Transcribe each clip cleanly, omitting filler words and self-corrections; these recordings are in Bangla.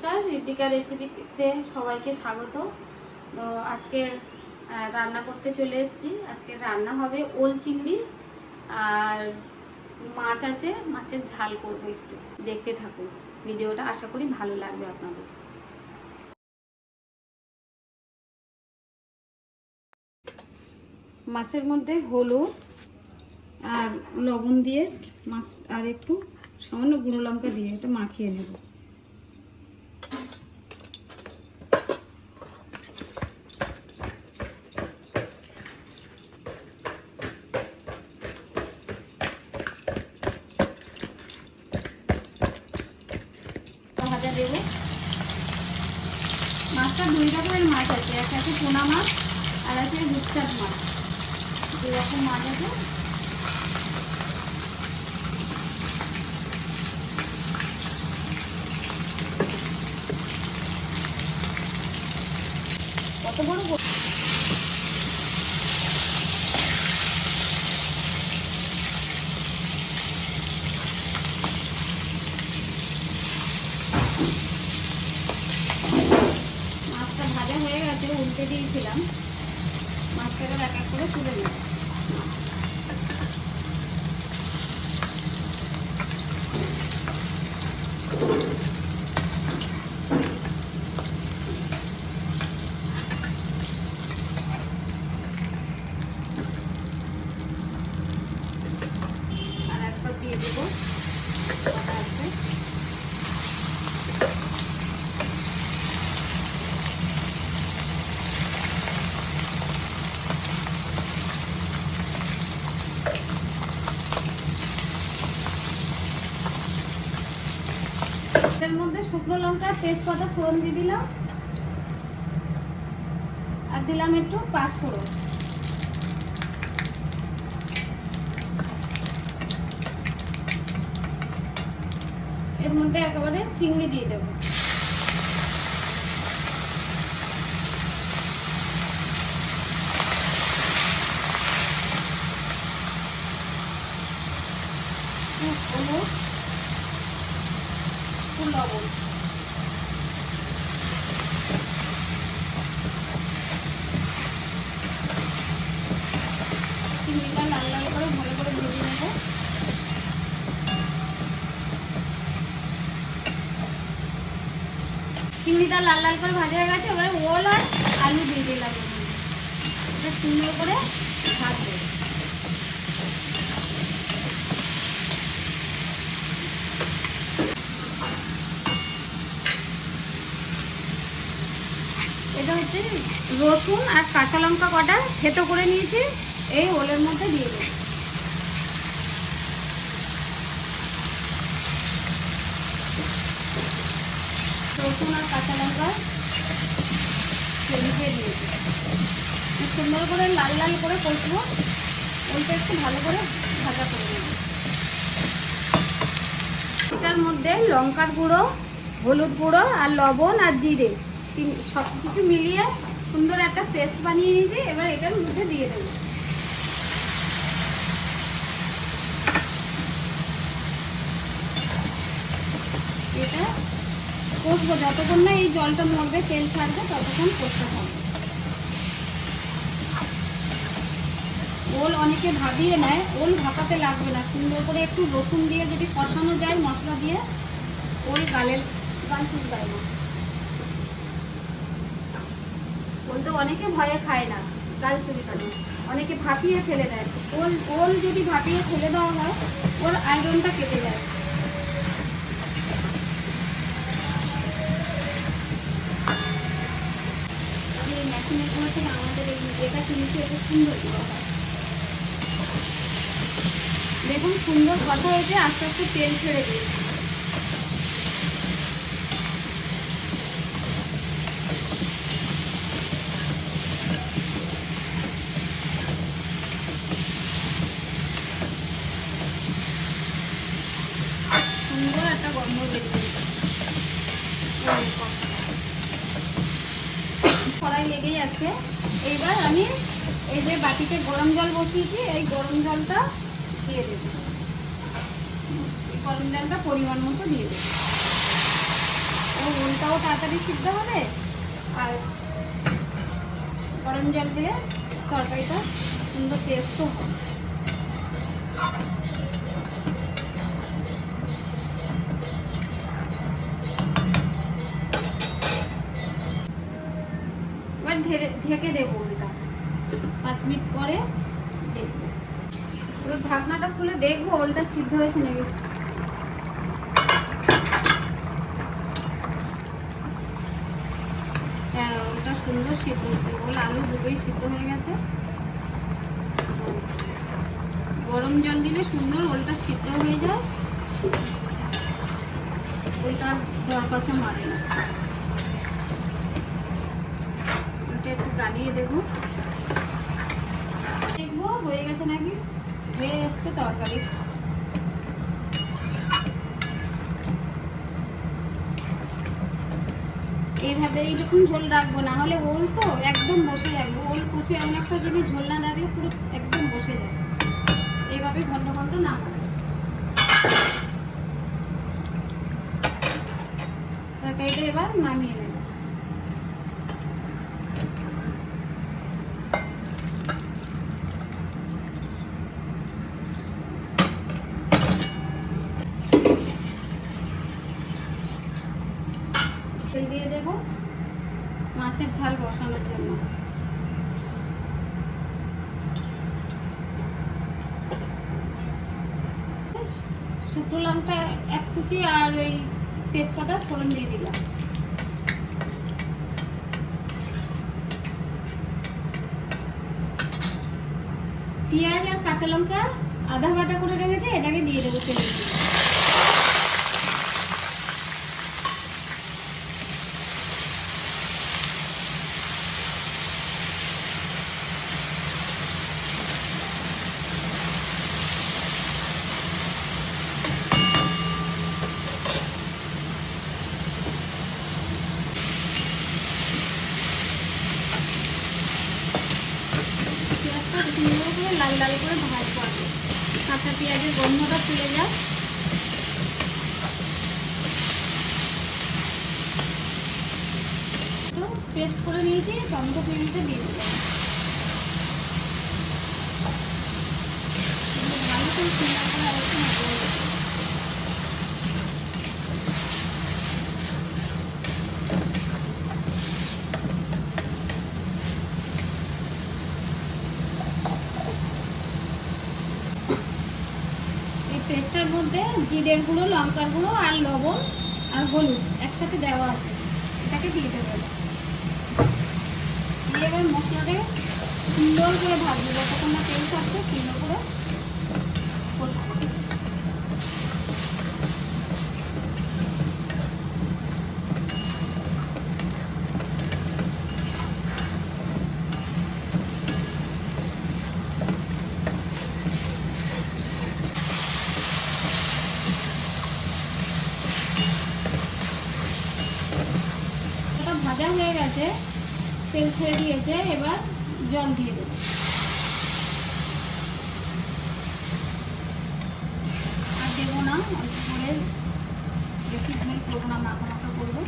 নমস্কার, ঋতিকা রেসিপিতে সবাইকে স্বাগত। তো আজকে রান্না করতে চলে এসেছি। আজকে রান্না হবে ওল চিংড়ি আর মাছ আছে, মাছের ঝাল করব। একটু দেখতে থাকুন ভিডিওটা, আশা করি ভালো লাগবে আপনাদের। মাছের মধ্যে হলুদ আর লবণ দিয়ে মাছ আর একটু সামান্য গুঁড়ো লঙ্কা দিয়ে এটা মাখিয়ে নেব। ভাজা দেব। মাছটা দুই রকমের মাছ আছে, একটা আছে পোনা মাছ আর আছে রূপচাঁদ মাছ। দুই রকম মাছ আছে। কত বড় মাছটা ভাজা হয়ে গেছে, উল্টে দিয়েছিলাম। মাছটাকে এক এক করে তুলে নেব। আর একবার দিয়ে দেবো আছে। এর মধ্যে শুকনো লঙ্কা তেজপাতা ফোড়ন দিয়ে দিলাম আর দিলাম একটু পাঁচ ফোড়ন। এর মধ্যে একেবারে চিংড়ি দিয়ে দেব। হলুদ, লবণ, চিংড়িটা লাল লাল করে ভালো করে ভেজে নেব। চিংড়িটা লাল লাল করে ভাজা হয়ে গেছে। এবারে ওল আর আলু দিয়ে দিলাম। এটা সুন্দর করে ভাজবো। এটা হচ্ছে রসুন আর কাঁচা লঙ্কা কটা থেতো করে নিয়েছি, এই ওলের মধ্যে দিয়ে দেবো। রসুন আর কাঁচা লঙ্কা মিশিয়ে দিয়েছি। সুন্দর করে লাল লাল করে কষবো। ওইটা একটু ভালো করে ভাজা করে নেব। এটার মধ্যে লঙ্কার গুঁড়ো, হলুদ গুঁড়ো আর লবণ আর জিরে সব কিছু মিলিয়ে সুন্দর একটা পেস্ট বানিয়ে নিয়েছি। এবার এটার মধ্যে দিয়ে দেবো। এটা কষবো যতক্ষণ না এই জলটা মরবে, তেল ছাড়বে, ততক্ষণ কষতে হবে। ওল অনেকে ভাবিয়ে নেয়, ওল ভাপাতে লাগবে না। সুন্দর করে একটু রসুন দিয়ে যদি কষানো যায় মশলা দিয়ে, ওল গাল চুলকায় না। ওল তো অনেকে ভয়ে খায় না, গাল চুলকানো। অনেকে ভাপিয়ে ফেলে দেয়। ওল যদি ভাপিয়ে ফেলে দেওয়া হয়, ওর আয়রনটা কেটে যায়। এই মেশিনের গুঁড়ো থেকে আমাদের এই যেটা কিনেছি এটা সুন্দর গুঁড়ো হয়। দেখুন সুন্দর কথা হয়েছে, আস্তে আস্তে তেল ছেড়ে দিয়েছি। সুন্দর একটা গন্ধ বেরিয়েছে। কড়াই লেগেই আছে। এইবার আমি এই যে বাটিতে গরম জল বসিয়েছি, এই গরম জলটা দিয়ে দেব। এই গরম জলটা পরিমাণ মতো দিয়ে দেব। ওলটাও তাড়াতাড়ি সিদ্ধ হবে, আর গরম জল দিলে তরকারিটা সুন্দর টেস্টও হবে। এবার ঢেকে দেবো, এটা 5 মিনিট পরে দেখবো। এবার ঢাকনাটা খুলে দেখবো ওলটা সিদ্ধ হয়েছে নাকি। হ্যাঁ, ওলটা সুন্দর সিদ্ধ হয়েছে, ওল আলু দুটোই সিদ্ধ হয়ে গেছে। গরম জল দিলে সুন্দর ওলটা সিদ্ধ হয়ে যায়, ওলটা দরকাছে মারে না। ওলটা একটু গালিয়ে দেবো, দেখবো হয়ে গেছে নাকি। হয়ে এসছে তরকারি। এইভাবে এইরকম ঝোল রাখবো, না হলে ওল তো একদম বসে যাবে। ওল কচু এমন একটা জিনিস, ঝোল না রাখলে পুরো একদম বসে যায়। এইভাবে ঘন্ট ঘন্ট না করে তরকারিটা এবার নামিয়ে নেব। তেল দিয়ে দেব মাছের ঝাল বসানোর জন্য। শুকনো লঙ্কা 1 কুচি আর ওই তেজপাতা ফোড়ন দিয়ে দিলাম। পেঁয়াজ আর কাঁচা লঙ্কা আধা বাটা করে রেখেছে, এটাকে দিয়ে দেবো তেলে। লাল লাল করে ভাজবো, আগে কাঁচা পেঁয়াজের গন্ধটা তুলে যায়। পেস্ট করে নিয়েছি, টমেটো পিউরিটা দিয়ে দেবো। ভালো করে সুন্দর করে আরেকটু মশলা দেবো। পেস্টের মধ্যে জিরের গুঁড়ো, লঙ্কার গুঁড়ো আর লবণ আর হলুদ একসাথে দেওয়া আছে, এটাকে দিয়ে দেবো। দিয়ে এবার মশলাটা সুন্দর করে ভাজবো, যতক্ষণ না তেল ছাড়ছে সুন্দর করে কষবো। ভাজা হয়ে গেছে, তেল ছেড়ে দিয়েছে, এবার জল দিয়ে দেবো। আর দেবো না, অল্প করে, বেশি ঝোল করবো না, মাখা মাখা করবো।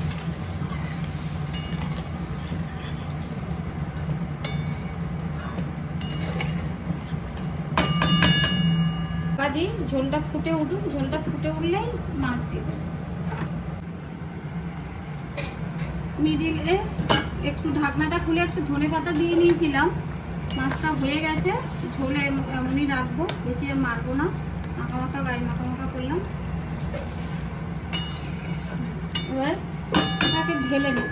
দিই ঝোলটা ফুটে উঠুক, ঝোলটা ফুটে উঠলেই মাছ দিয়ে দেবো। মিডিলে একটু ঢাকনাটা খুলে একটু ধনেপাতা দিয়ে নিয়েছিলাম। মাছটা হয়ে গেছে, ঝোলে এমনই রাখবো, বেশি আর মারবো না। মাখা মাখা গায়ে মাখা মাখা করলাম। এবার এটাকে ঢেলে নেব।